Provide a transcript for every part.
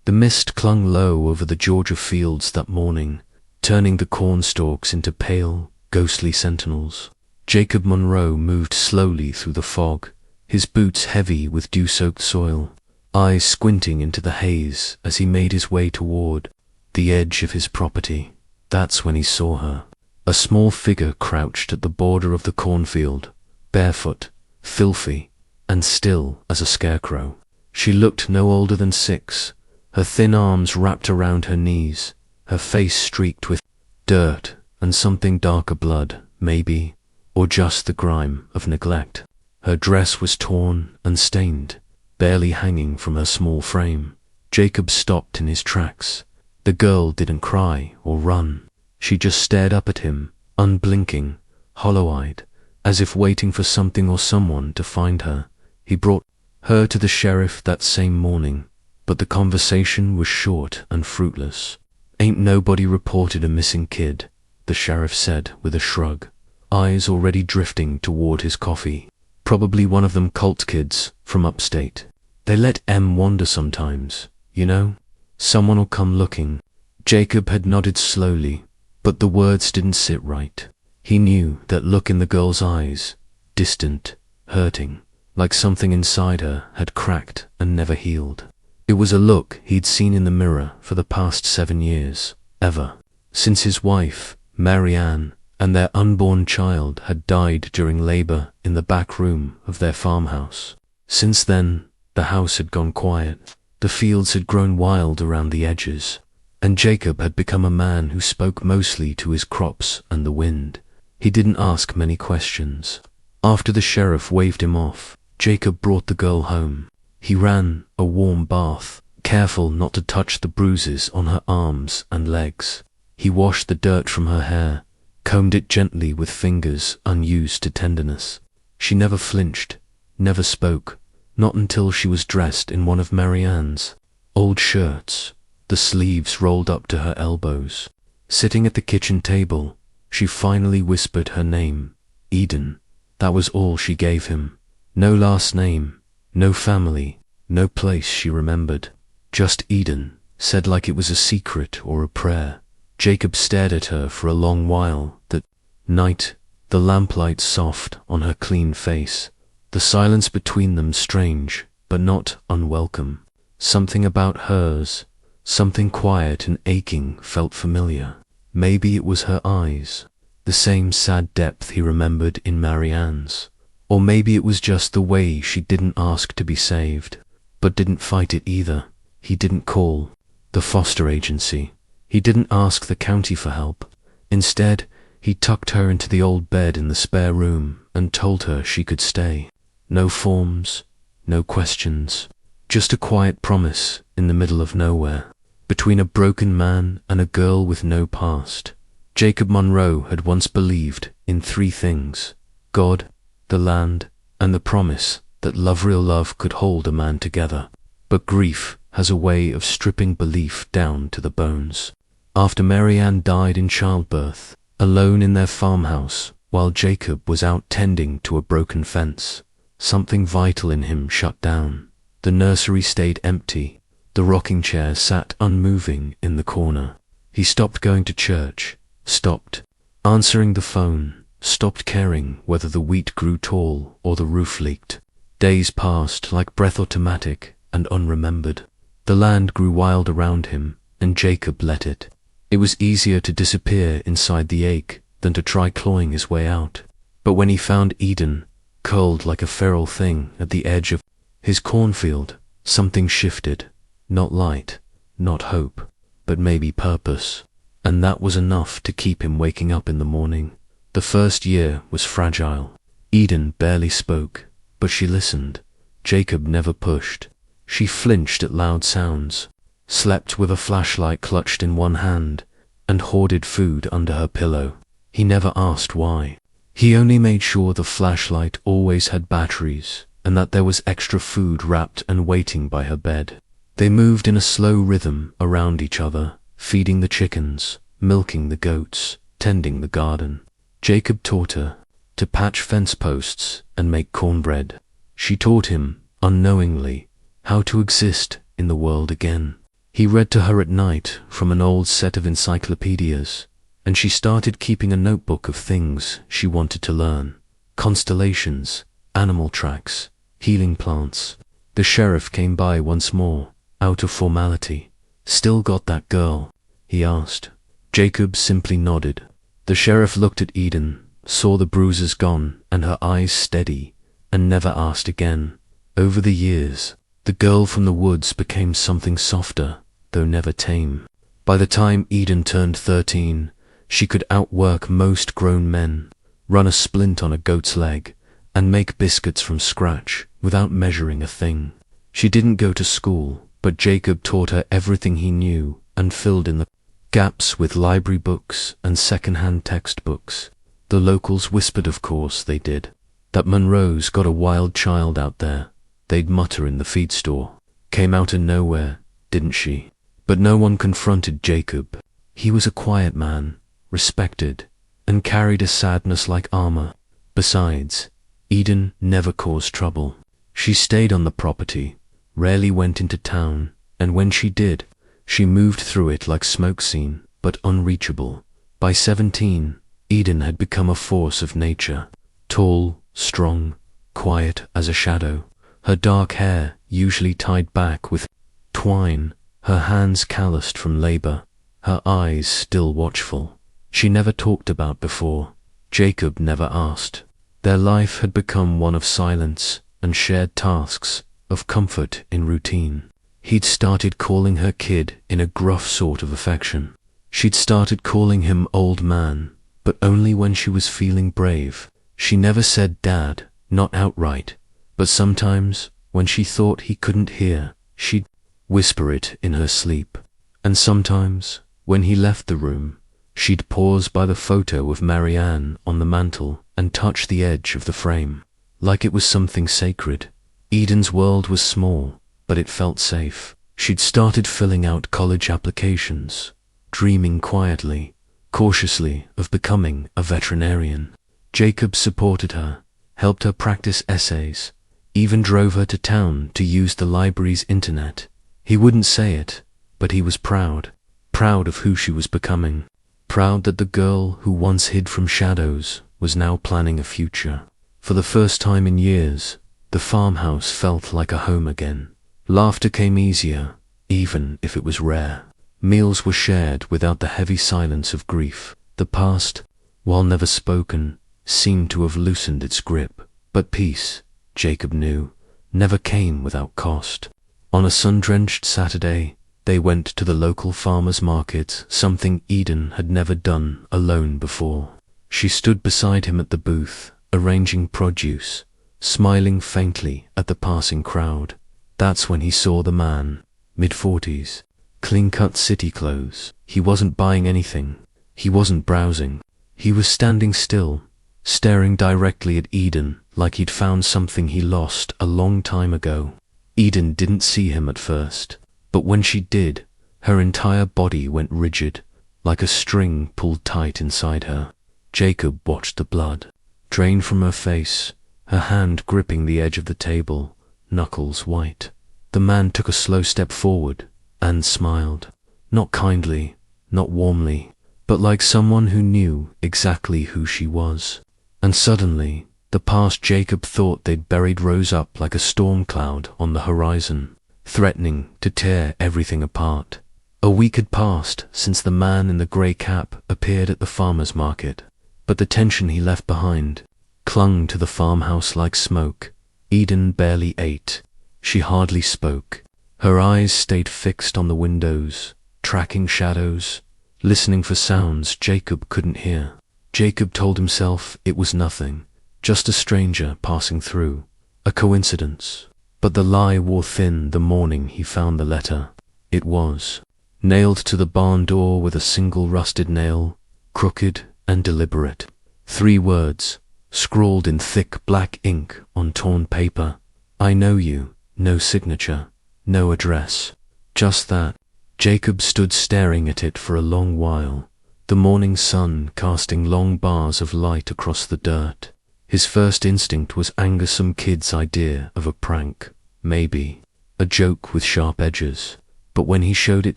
The mist clung low over the Georgia fields that morning, turning the cornstalks into pale, ghostly sentinels. Jacob Monroe moved slowly through the fog, his boots heavy with dew-soaked soil, eyes squinting into the haze as he made his way toward the edge of his property. That's when he saw her. A small figure crouched at the border of the cornfield, barefoot, filthy, and still as a scarecrow. She looked no older than 6, her thin arms wrapped around her knees, her face streaked with dirt and something darker blood, maybe, or just the grime of neglect. Her dress was torn and stained, barely hanging from her small frame. Jacob stopped in his tracks. The girl didn't cry or run. She just stared up at him, unblinking, hollow-eyed, as if waiting for something or someone to find her. He brought her to the sheriff that same morning, but the conversation was short and fruitless. "Ain't nobody reported a missing kid," the sheriff said with a shrug, eyes already drifting toward his coffee. "Probably one of them cult kids from upstate. They let M wander sometimes, you know. Someone'll come looking." Jacob had nodded slowly, but the words didn't sit right. He knew that look in the girl's eyes, distant, hurting, like something inside her had cracked and never healed. It was a look he'd seen in the mirror for the past 7 years, ever, since his wife, Mary Ann, and their unborn child had died during labor in the back room of their farmhouse. Since then, the house had gone quiet, the fields had grown wild around the edges, and Jacob had become a man who spoke mostly to his crops and the wind. He didn't ask many questions. After the sheriff waved him off, Jacob brought the girl home. He ran a warm bath, careful not to touch the bruises on her arms and legs. He washed the dirt from her hair, combed it gently with fingers unused to tenderness. She never flinched, never spoke, not until she was dressed in one of Mary Ann's old shirts, the sleeves rolled up to her elbows. Sitting at the kitchen table, she finally whispered her name, Eden. That was all she gave him. No last name, no family, no place she remembered. Just Eden, said like it was a secret or a prayer. Jacob stared at her for a long while that night, the lamplight soft on her clean face, the silence between them strange, but not unwelcome. Something about hers, something quiet and aching felt familiar. Maybe it was her eyes, the same sad depth he remembered in Mary Ann's. Or maybe it was just the way she didn't ask to be saved, but didn't fight it either. He didn't call the foster agency. He didn't ask the county for help. Instead, he tucked her into the old bed in the spare room and told her she could stay. No forms, no questions, just a quiet promise in the middle of nowhere, between a broken man and a girl with no past. Jacob Monroe had once believed in 3 things: God, the land, and the promise that real love could hold a man together. But grief has a way of stripping belief down to the bones. After Mary Ann died in childbirth, alone in their farmhouse, while Jacob was out tending to a broken fence, something vital in him shut down. The nursery stayed empty. The rocking chair sat unmoving in the corner. He stopped going to church, stopped answering the phone, stopped caring whether the wheat grew tall or the roof leaked. Days passed like breath automatic and unremembered. The land grew wild around him, and Jacob let it. It was easier to disappear inside the ache than to try clawing his way out. But when he found Eden, curled like a feral thing at the edge of his cornfield, something shifted. Not light, not hope, but maybe purpose. And that was enough to keep him waking up in the morning. The first year was fragile. Eden barely spoke, but she listened. Jacob never pushed. She flinched at loud sounds, slept with a flashlight clutched in one hand, and hoarded food under her pillow. He never asked why. He only made sure the flashlight always had batteries, and that there was extra food wrapped and waiting by her bed. They moved in a slow rhythm around each other, feeding the chickens, milking the goats, tending the garden. Jacob taught her to patch fence posts and make cornbread. She taught him, unknowingly, how to exist in the world again. He read to her at night from an old set of encyclopedias, and she started keeping a notebook of things she wanted to learn. Constellations, animal tracks, healing plants. The sheriff came by once more, out of formality. "Still got that girl?" he asked. Jacob simply nodded. The sheriff looked at Eden, saw the bruises gone and her eyes steady, and never asked again. Over the years, the girl from the woods became something softer, though never tame. By the time Eden turned 13, she could outwork most grown men, run a splint on a goat's leg, and make biscuits from scratch without measuring a thing. She didn't go to school, but Jacob taught her everything he knew and filled in the gaps with library books and second-hand textbooks. The locals whispered, of course they did, that Monroe's got a wild child out there. They'd mutter in the feed store. Came out of nowhere, didn't she? But no one confronted Jacob. He was a quiet man, respected, and carried a sadness like armor. Besides, Eden never caused trouble. She stayed on the property, rarely went into town, and when she did, she moved through it like smoke scene, but unreachable. By 17, Eden had become a force of nature. Tall, strong, quiet as a shadow. Her dark hair usually tied back with twine, her hands calloused from labor, her eyes still watchful. She never talked about before. Jacob never asked. Their life had become one of silence and shared tasks, of comfort in routine. He'd started calling her kid in a gruff sort of affection. She'd started calling him old man, but only when she was feeling brave. She never said dad, not outright, but sometimes, when she thought he couldn't hear, she'd whisper it in her sleep. And sometimes, when he left the room, she'd pause by the photo of Marianne on the mantel and touch the edge of the frame, like it was something sacred. Eden's world was small, but it felt safe. She'd started filling out college applications, dreaming quietly, cautiously of becoming a veterinarian. Jacob supported her, helped her practice essays, even drove her to town to use the library's internet. He wouldn't say it, but he was proud. Proud of who she was becoming. Proud that the girl who once hid from shadows was now planning a future. For the first time in years, the farmhouse felt like a home again. Laughter came easier, even if it was rare. Meals were shared without the heavy silence of grief. The past, while never spoken, seemed to have loosened its grip. But peace, Jacob knew, never came without cost. On a sun-drenched Saturday, they went to the local farmer's market, something Eden had never done alone before. She stood beside him at the booth, arranging produce, smiling faintly at the passing crowd. That's when he saw the man, mid-40s, clean-cut city clothes. He wasn't buying anything. He wasn't browsing. He was standing still, staring directly at Eden like he'd found something he lost a long time ago. Eden didn't see him at first, but when she did, her entire body went rigid, like a string pulled tight inside her. Jacob watched the blood drain from her face, her hand gripping the edge of the table, knuckles white. The man took a slow step forward and smiled, not kindly, not warmly, but like someone who knew exactly who she was. And suddenly, the past Jacob thought they'd buried rose up like a storm cloud on the horizon, threatening to tear everything apart. A week had passed since the man in the grey cap appeared at the farmer's market, but the tension he left behind clung to the farmhouse like smoke. Eden barely ate. She hardly spoke. Her eyes stayed fixed on the windows, tracking shadows, listening for sounds Jacob couldn't hear. Jacob told himself it was nothing, just a stranger passing through, a coincidence. But the lie wore thin the morning he found the letter. It was nailed to the barn door with a single rusted nail, crooked and deliberate. 3 words, scrawled in thick black ink on torn paper. I know you. No signature, no address. Just that. Jacob stood staring at it for a long while, the morning sun casting long bars of light across the dirt. His first instinct was anger, some kid's idea of a prank, maybe, a joke with sharp edges. But when he showed it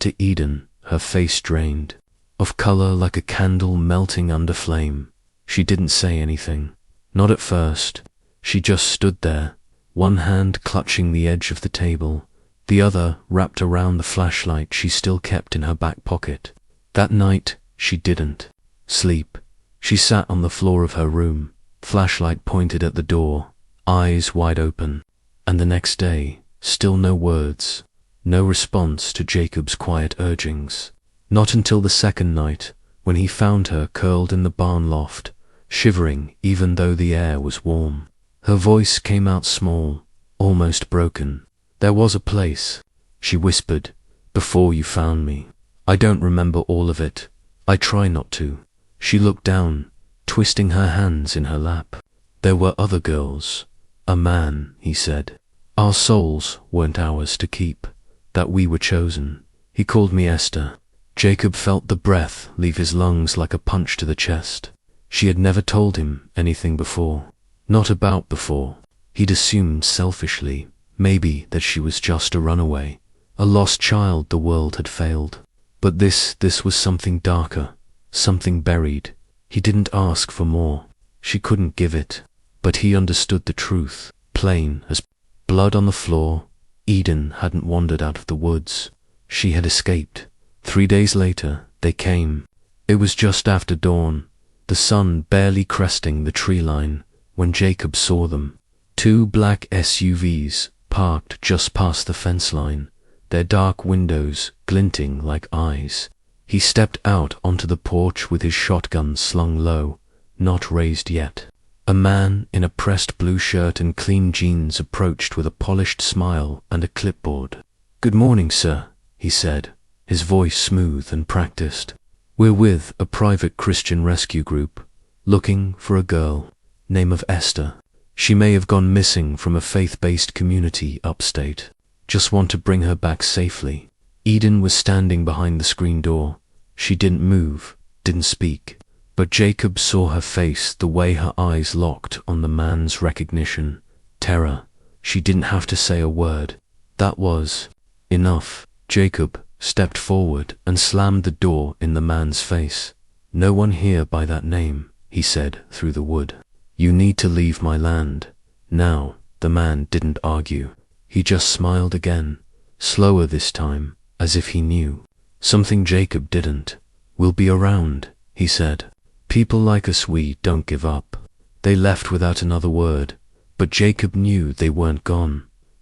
to Eden, her face drained, of color like a candle melting under flame. She didn't say anything. Not at first. She just stood there, one hand clutching the edge of the table, the other wrapped around the flashlight she still kept in her back pocket. That night, she didn't sleep. She sat on the floor of her room, flashlight pointed at the door, eyes wide open. And the next day, still no words, no response to Jacob's quiet urgings. Not until the second night, when he found her curled in the barn loft, shivering even though the air was warm. Her voice came out small, almost broken. "There was a place," she whispered, "before you found me. I don't remember all of it. I try not to." She looked down, twisting her hands in her lap. "There were other girls. A man," he said. "Our souls weren't ours to keep. That we were chosen." He called me Esther. Jacob felt the breath leave his lungs like a punch to the chest. She had never told him anything before. Not about before. He'd assumed selfishly, maybe, that she was just a runaway, a lost child the world had failed. But this was something darker, something buried. He didn't ask for more. She couldn't give it. But he understood the truth, plain as blood on the floor. Eden hadn't wandered out of the woods. She had escaped. 3 days later, they came. It was just after dawn, the sun barely cresting the tree line, when Jacob saw them. 2 black SUVs parked just past the fence line, their dark windows glinting like eyes. He stepped out onto the porch with his shotgun slung low, not raised yet. A man in a pressed blue shirt and clean jeans approached with a polished smile and a clipboard. "Good morning, sir," he said, his voice smooth and practiced. "We're with a private Christian rescue group, looking for a girl, name of Esther. She may have gone missing from a faith-based community upstate. Just want to bring her back safely." Eden was standing behind the screen door. She didn't move, didn't speak. But Jacob saw her face, the way her eyes locked on the man's recognition. Terror. She didn't have to say a word. That was enough. Jacob stepped forward and slammed the door in the man's face. "No one here by that name," he said through the wood. "You need to leave my land. Now." The man didn't argue. He just smiled again, slower this time, as if he knew something Jacob didn't. "We'll be around," he said. "People like us, we don't give up." They left without another word, but Jacob knew they weren't gone.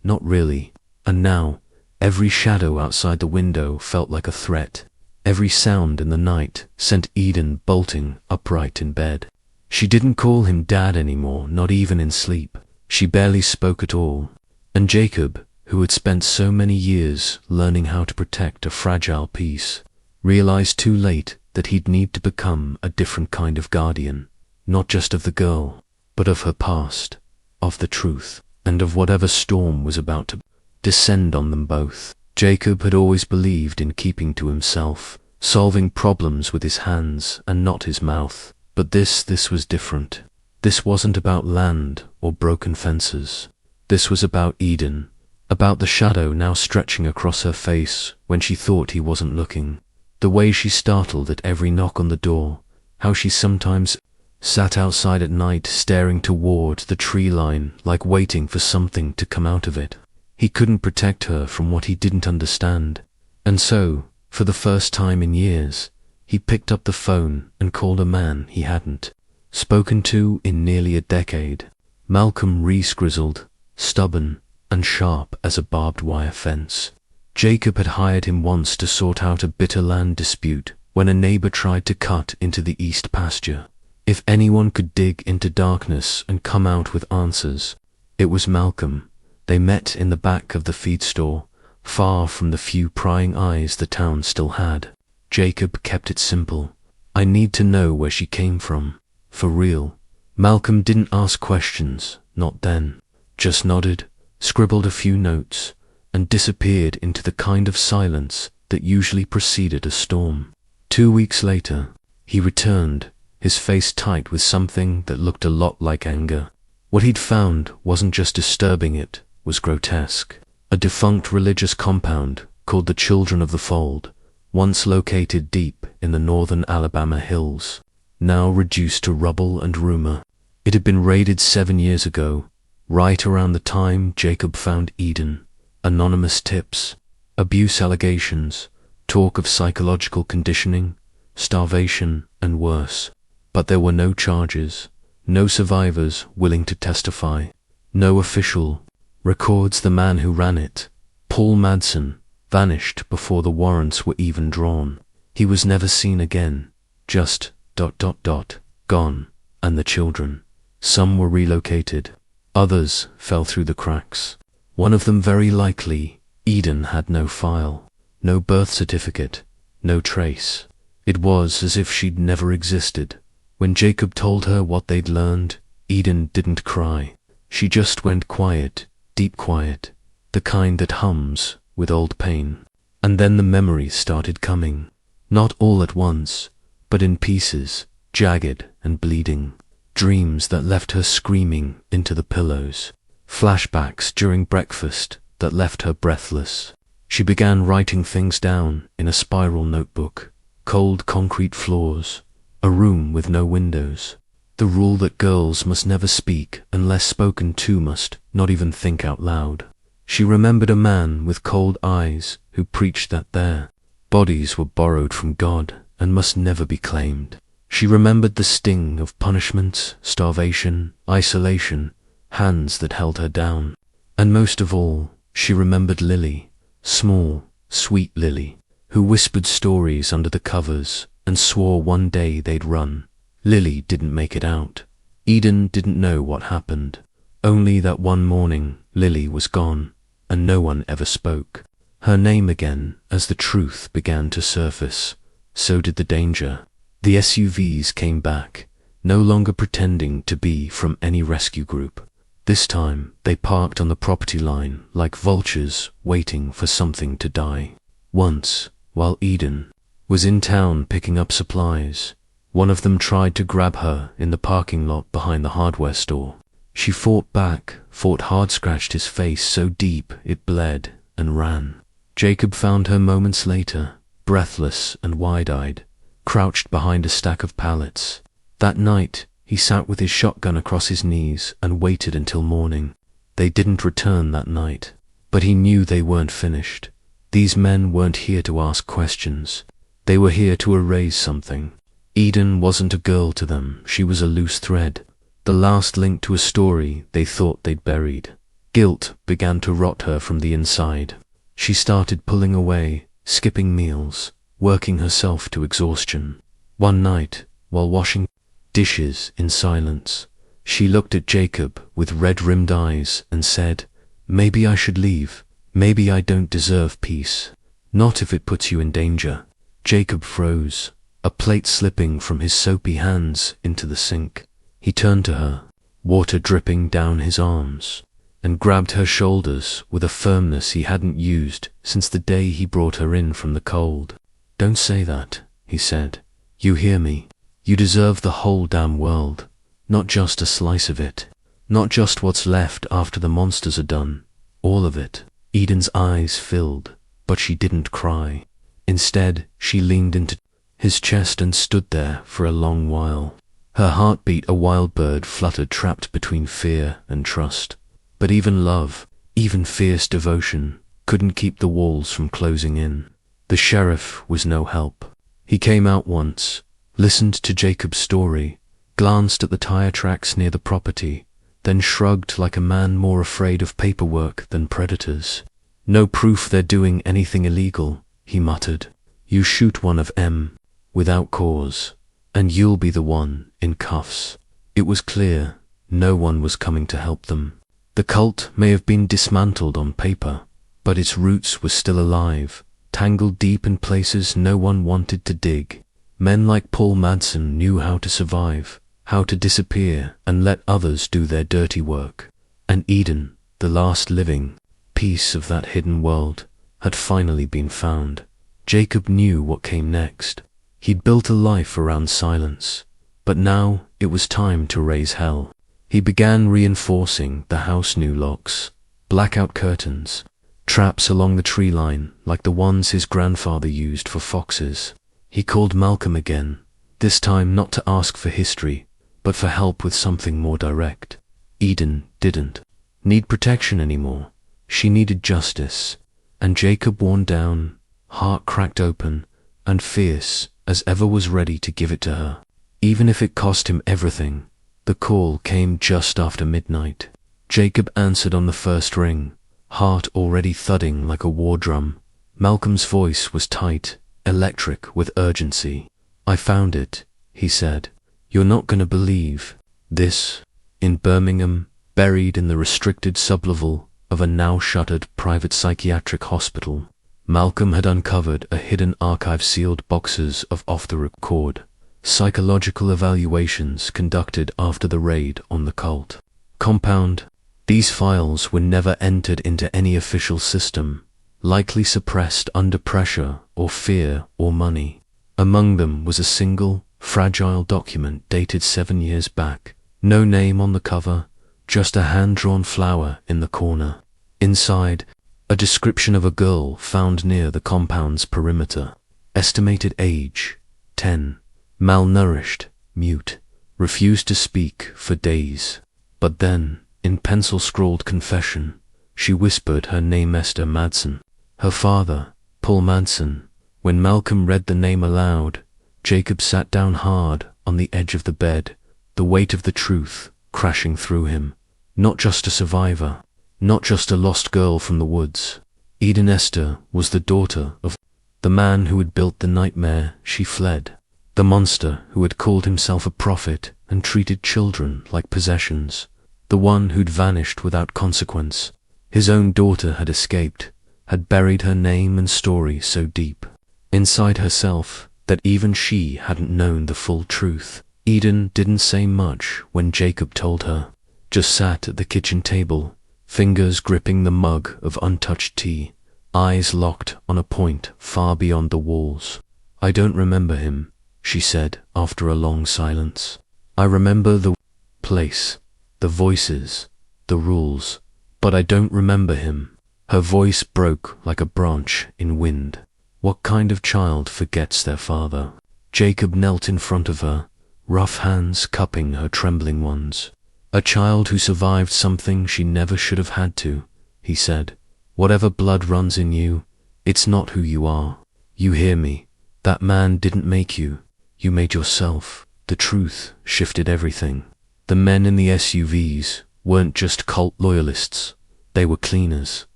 Not really. And now, every shadow outside the window felt like a threat. Every sound in the night sent Eden bolting upright in bed. She didn't call him Dad anymore, not even in sleep. She barely spoke at all. And Jacob, who had spent so many years learning how to protect a fragile peace, realized too late that he'd need to become a different kind of guardian, not just of the girl, but of her past, of the truth, and of whatever storm was about to descend on them both. Jacob had always believed in keeping to himself, solving problems with his hands and not his mouth. But this was different. This wasn't about land or broken fences. This was about Eden, about the shadow now stretching across her face when she thought he wasn't looking. The way she startled at every knock on the door, how she sometimes sat outside at night staring toward the tree line like waiting for something to come out of it. He couldn't protect her from what he didn't understand. And so, for the first time in years, he picked up the phone and called a man he hadn't spoken to in nearly a decade. Malcolm Reese, grizzled, stubborn, and sharp as a barbed wire fence. Jacob had hired him once to sort out a bitter land dispute when a neighbor tried to cut into the east pasture. If anyone could dig into darkness and come out with answers, it was Malcolm. They met in the back of the feed store, far from the few prying eyes the town still had. Jacob kept it simple. "I need to know where she came from. For real." Malcolm didn't ask questions, not then. Just nodded, scribbled a few notes, and disappeared into the kind of silence that usually preceded a storm. 2 weeks later, he returned, his face tight with something that looked a lot like anger. What he'd found wasn't just disturbing, it was grotesque. A defunct religious compound called the Children of the Fold, once located deep in the northern Alabama hills, now reduced to rubble and rumor. It had been raided 7 years ago, right around the time Jacob found Eden. Anonymous tips, abuse allegations, talk of psychological conditioning, starvation, and worse. But there were no charges, no survivors willing to testify, no official records. The man who ran it, Paul Madsen, vanished before the warrants were even drawn. He was never seen again, just ... gone. And the children. Some were relocated, others fell through the cracks. One of them very likely, Eden, had no file, no birth certificate, no trace. It was as if she'd never existed. When Jacob told her what they'd learned, Eden didn't cry. She just went quiet, deep quiet, the kind that hums with old pain. And then the memories started coming, not all at once, but in pieces, jagged and bleeding. Dreams that left her screaming into the pillows. Flashbacks during breakfast that left her breathless. She began writing things down in a spiral notebook. Cold concrete floors, a room with no windows. The rule that girls must never speak unless spoken to, must not even think out loud. She remembered a man with cold eyes who preached that their bodies were borrowed from God and must never be claimed. She remembered the sting of punishment, starvation, isolation, hands that held her down. And most of all, she remembered Lily, small, sweet Lily, who whispered stories under the covers and swore one day they'd run. Lily didn't make it out. Eden didn't know what happened. Only that one morning, Lily was gone, and no one ever spoke her name again. As the truth began to surface, so did the danger. The SUVs came back, no longer pretending to be from any rescue group. This time, they parked on the property line like vultures waiting for something to die. Once, while Eden was in town picking up supplies, one of them tried to grab her in the parking lot behind the hardware store. She fought back, fought hard, scratched his face so deep it bled, and ran. Jacob found her moments later, breathless and wide-eyed, crouched behind a stack of pallets. That night, he sat with his shotgun across his knees and waited until morning. They didn't return that night, but he knew they weren't finished. These men weren't here to ask questions. They were here to erase something. Eden wasn't a girl to them. She was a loose thread, the last link to a story they thought they'd buried. Guilt began to rot her from the inside. She started pulling away, skipping meals, working herself to exhaustion. One night, while washing dishes in silence, she looked at Jacob with red-rimmed eyes and said, "Maybe I should leave. Maybe I don't deserve peace. Not if it puts you in danger." Jacob froze, a plate slipping from his soapy hands into the sink. He turned to her, water dripping down his arms, and grabbed her shoulders with a firmness he hadn't used since the day he brought her in from the cold. "Don't say that," he said. "You hear me? You deserve the whole damn world, not just a slice of it. Not just what's left after the monsters are done. All of it." Eden's eyes filled, but she didn't cry. Instead, she leaned into his chest and stood there for a long while. Her heartbeat a wild bird fluttered, trapped between fear and trust. But even love, even fierce devotion, couldn't keep the walls from closing in. The sheriff was no help. He came out once, listened to Jacob's story, glanced at the tire tracks near the property, then shrugged like a man more afraid of paperwork than predators. "No proof they're doing anything illegal," he muttered. "You shoot one of 'em without cause, and you'll be the one in cuffs." It was clear no one was coming to help them. The cult may have been dismantled on paper, but its roots were still alive, tangled deep in places no one wanted to dig. Men like Paul Madsen knew how to survive, how to disappear and let others do their dirty work. And Eden, the last living piece of that hidden world, had finally been found. Jacob knew what came next. He'd built a life around silence, but now it was time to raise hell. He began reinforcing the house: new locks, blackout curtains, traps along the tree line like the ones his grandfather used for foxes. He called Malcolm again, this time not to ask for history, but for help with something more direct. Eden didn't need protection anymore. She needed justice, and Jacob, worn down, heart cracked open, and fierce as ever, was ready to give it to her, even if it cost him everything. The call came just after midnight. Jacob answered on the first ring, heart already thudding like a war drum. Malcolm's voice was tight, electric with urgency. "I found it," he said. "You're not gonna believe this. In Birmingham, buried in the restricted sublevel of a now-shuttered private psychiatric hospital, Malcolm had uncovered a hidden archive, sealed boxes of off-the-record psychological evaluations conducted after the raid on the cult compound. These files were never entered into any official system, likely suppressed under pressure or fear or money. Among them was a single, fragile document dated 7 years back. No name on the cover, just a hand-drawn flower in the corner. Inside, a description of a girl found near the compound's perimeter. Estimated age, 10. Malnourished, mute, refused to speak for days. But then, in pencil-scrawled confession, she whispered her name, Esther Madsen. Her father, Paul Madsen. When Malcolm read the name aloud, Jacob sat down hard on the edge of the bed, the weight of the truth crashing through him. Not just a survivor, not just a lost girl from the woods. Eden Esther was the daughter of the man who had built the nightmare she fled, the monster who had called himself a prophet and treated children like possessions, the one who'd vanished without consequence. His own daughter had escaped, had buried her name and story so deep inside herself that even she hadn't known the full truth. Eden didn't say much when Jacob told her, just sat at the kitchen table, fingers gripping the mug of untouched tea, eyes locked on a point far beyond the walls. "I don't remember him," she said after a long silence. "I remember the place, the voices, the rules, but I don't remember him." Her voice broke like a branch in wind. What kind of child forgets their father? Jacob knelt in front of her, rough hands cupping her trembling ones. "A child who survived something she never should have had to," he said. "Whatever blood runs in you, it's not who you are. You hear me? That man didn't make you. You made yourself." The truth shifted everything. The men in the SUVs weren't just cult loyalists. They were cleaners,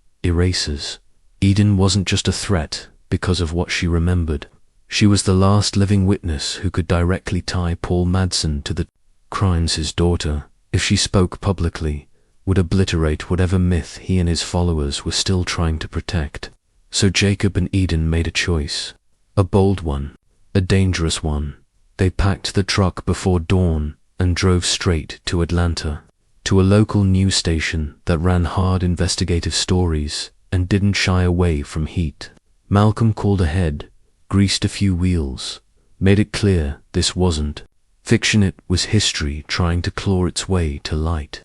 erasers. Eden wasn't just a threat because of what she remembered. She was the last living witness who could directly tie Paul Madsen to the crimes his daughter, if she spoke publicly, would obliterate whatever myth he and his followers were still trying to protect. So Jacob and Eden made a choice. A bold one, a dangerous one. They packed the truck before dawn and drove straight to Atlanta, to a local news station that ran hard investigative stories and didn't shy away from heat. Malcolm called ahead, greased a few wheels, made it clear this wasn't fiction, it was history trying to claw its way to light.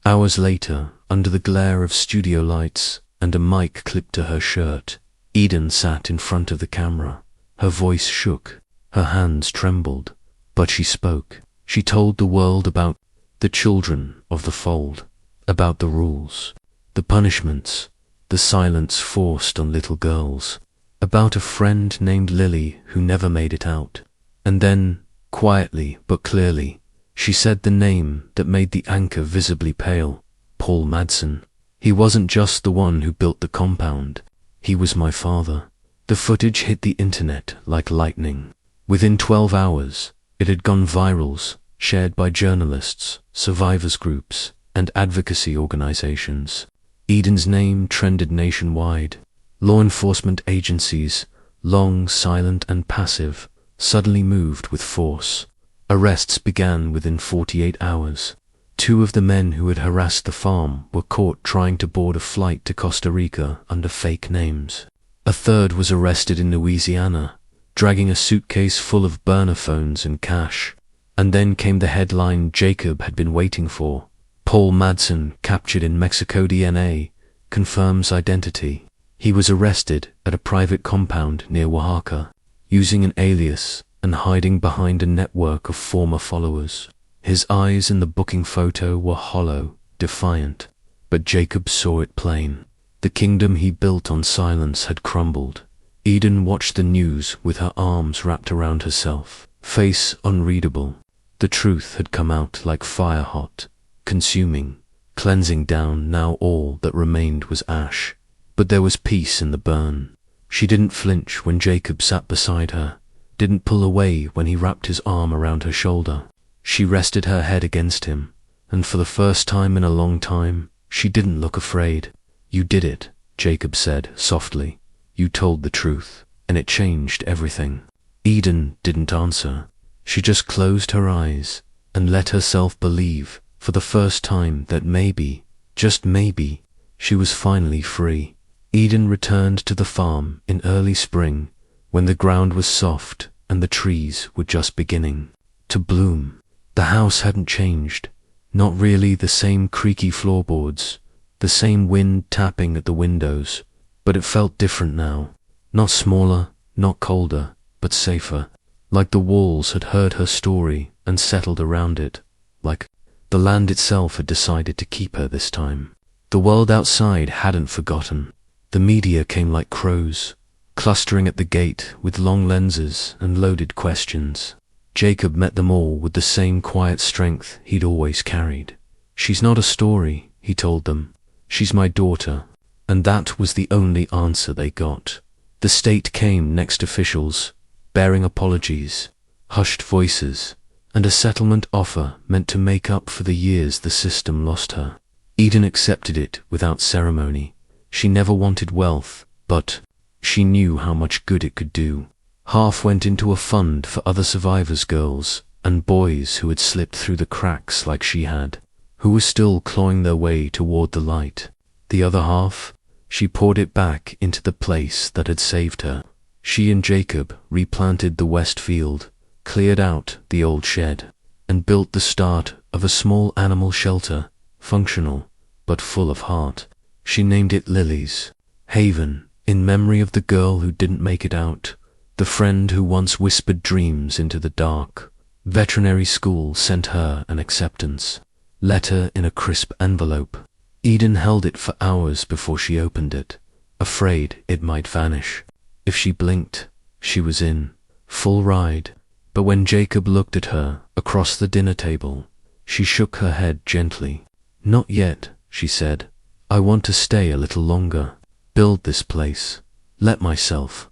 Hours later, under the glare of studio lights and a mic clipped to her shirt, Eden sat in front of the camera. Her voice shook, her hands trembled, but she spoke. She told the world about the children of the fold, about the rules, the punishments, the silence forced on little girls, about a friend named Lily who never made it out. And then, quietly but clearly, she said the name that made the anchor visibly pale, Paul Madsen. He wasn't just the one who built the compound. He was my father. The footage hit the internet like lightning. Within 12 hours, it had gone viral, shared by journalists, survivors groups, and advocacy organizations. Eden's name trended nationwide. Law enforcement agencies, long silent and passive, suddenly moved with force. Arrests began within 48 hours. 2 of the men who had harassed the farm were caught trying to board a flight to Costa Rica under fake names. A third was arrested in Louisiana, dragging a suitcase full of burner phones and cash. And then came the headline Jacob had been waiting for. Paul Madsen captured in Mexico, DNA confirms identity. He was arrested at a private compound near Oaxaca, using an alias and hiding behind a network of former followers. His eyes in the booking photo were hollow, defiant, but Jacob saw it plain. The kingdom he built on silence had crumbled. Eden watched the news with her arms wrapped around herself, face unreadable. The truth had come out like fire hot, consuming, cleansing down. Now all that remained was ash. But there was peace in the burn. She didn't flinch when Jacob sat beside her, didn't pull away when he wrapped his arm around her shoulder. She rested her head against him, and for the first time in a long time, she didn't look afraid. "You did it," Jacob said softly. "You told the truth, and it changed everything." Eden didn't answer. She just closed her eyes and let herself believe for the first time that maybe, just maybe, she was finally free. Eden returned to the farm in early spring when the ground was soft and the trees were just beginning to bloom. The house hadn't changed, not really. The same creaky floorboards, the same wind tapping at the windows, but it felt different now. Not smaller, not colder, but safer. Like the walls had heard her story and settled around it, like the land itself had decided to keep her this time. The world outside hadn't forgotten. The media came like crows, clustering at the gate with long lenses and loaded questions. Jacob met them all with the same quiet strength he'd always carried. "She's not a story," he told them. "She's my daughter." And that was the only answer they got. The state came next, officials, bearing apologies, hushed voices, and a settlement offer meant to make up for the years the system lost her. Eden accepted it without ceremony. She never wanted wealth, but she knew how much good it could do. Half went into a fund for other survivors, girls and boys who had slipped through the cracks like she had, who were still clawing their way toward the light. The other half, she poured it back into the place that had saved her. She and Jacob replanted the west field, cleared out the old shed, and built the start of a small animal shelter, functional but full of heart. She named it Lily's Haven, in memory of the girl who didn't make it out, the friend who once whispered dreams into the dark. Veterinary school sent her an acceptance letter in a crisp envelope. Eden held it for hours before she opened it, afraid it might vanish. If she blinked, she was in, full ride. But when Jacob looked at her across the dinner table, she shook her head gently. "Not yet," she said. "I want to stay a little longer, build this place, let myself,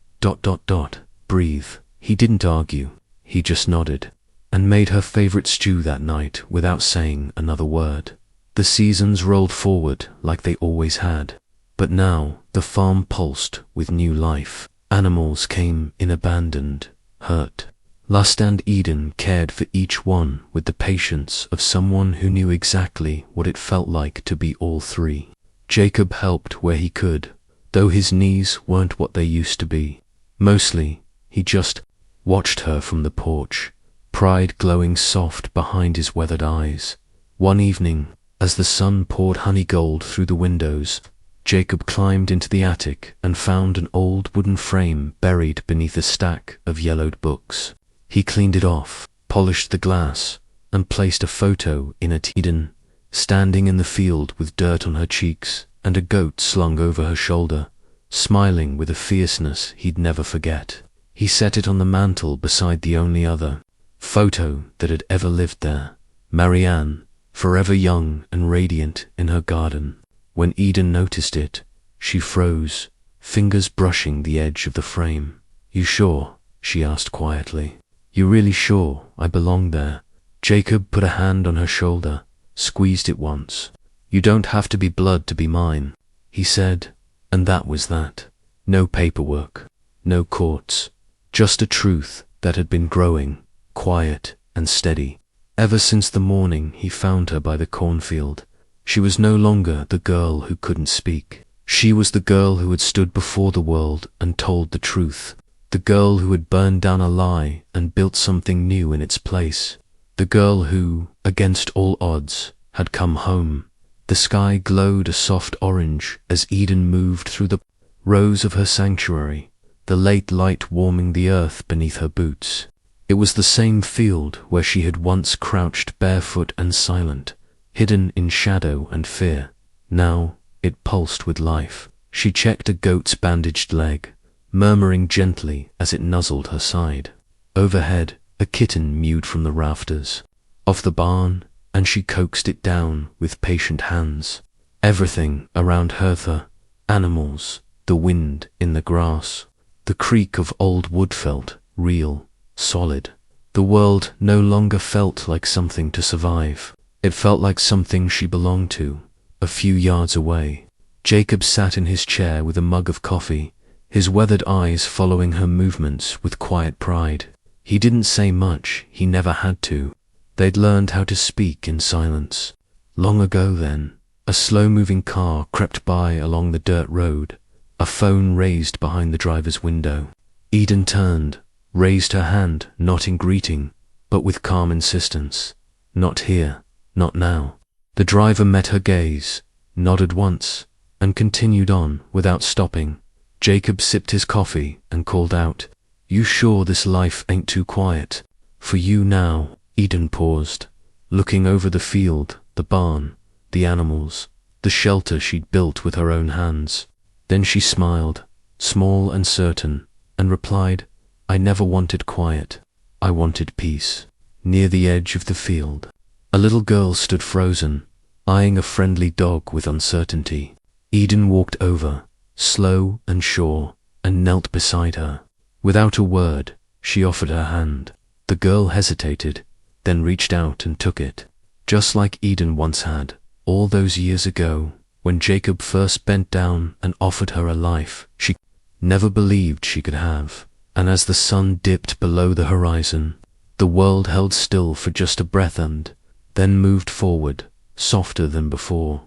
breathe." He didn't argue, he just nodded, and made her favorite stew that night without saying another word. The seasons rolled forward like they always had, but now the farm pulsed with new life. Animals came in abandoned, hurt, lost, and Eden cared for each one with the patience of someone who knew exactly what it felt like to be all three. Jacob helped where he could, though his knees weren't what they used to be. Mostly, he just watched her from the porch, pride glowing soft behind his weathered eyes. One evening, as the sun poured honey gold through the windows, Jacob climbed into the attic and found an old wooden frame buried beneath a stack of yellowed books. He cleaned it off, polished the glass, and placed a photo in it. Eden, standing in the field with dirt on her cheeks and a goat slung over her shoulder, smiling with a fierceness he'd never forget. He set it on the mantel beside the only other photo that had ever lived there, Marianne, forever young and radiant in her garden. When Eden noticed it, she froze, fingers brushing the edge of the frame. "You sure?" she asked quietly. "You really sure I belong there?" Jacob put a hand on her shoulder, squeezed it once. "You don't have to be blood to be mine," he said, and that was that. No paperwork, no courts, just a truth that had been growing, quiet and steady. Ever since the morning he found her by the cornfield, she was no longer the girl who couldn't speak. She was the girl who had stood before the world and told the truth. The girl who had burned down a lie and built something new in its place. The girl who, against all odds, had come home. The sky glowed a soft orange as Eden moved through the rose of her sanctuary, the late light warming the earth beneath her boots. It was the same field where she had once crouched barefoot and silent, hidden in shadow and fear. Now it pulsed with life. She checked a goat's bandaged leg, murmuring gently as it nuzzled her side. Overhead, a kitten mewed from the rafters of the barn, and she coaxed it down with patient hands. Everything around her, animals, the wind in the grass, the creak of old wood felt real, solid. The world no longer felt like something to survive. It felt like something she belonged to, a few yards away. Jacob sat in his chair with a mug of coffee, his weathered eyes following her movements with quiet pride. He didn't say much, he never had to. They'd learned how to speak in silence. Long ago then, a slow-moving car crept by along the dirt road, a phone raised behind the driver's window. Eden turned, raised her hand, not in greeting, but with calm insistence. Not here, not now. The driver met her gaze, nodded once, and continued on without stopping. Jacob sipped his coffee and called out, "You sure this life ain't too quiet for you now?" Eden paused, looking over the field, the barn, the animals, the shelter she'd built with her own hands. Then she smiled, small and certain, and replied, "I never wanted quiet. I wanted peace." Near the edge of the field, a little girl stood frozen, eyeing a friendly dog with uncertainty. Eden walked over, slow and sure, and knelt beside her. Without a word, she offered her hand. The girl hesitated, then reached out and took it, just like Eden once had, all those years ago, when Jacob first bent down and offered her a life she never believed she could have. And as the sun dipped below the horizon, the world held still for just a breath and then moved forward, softer than before.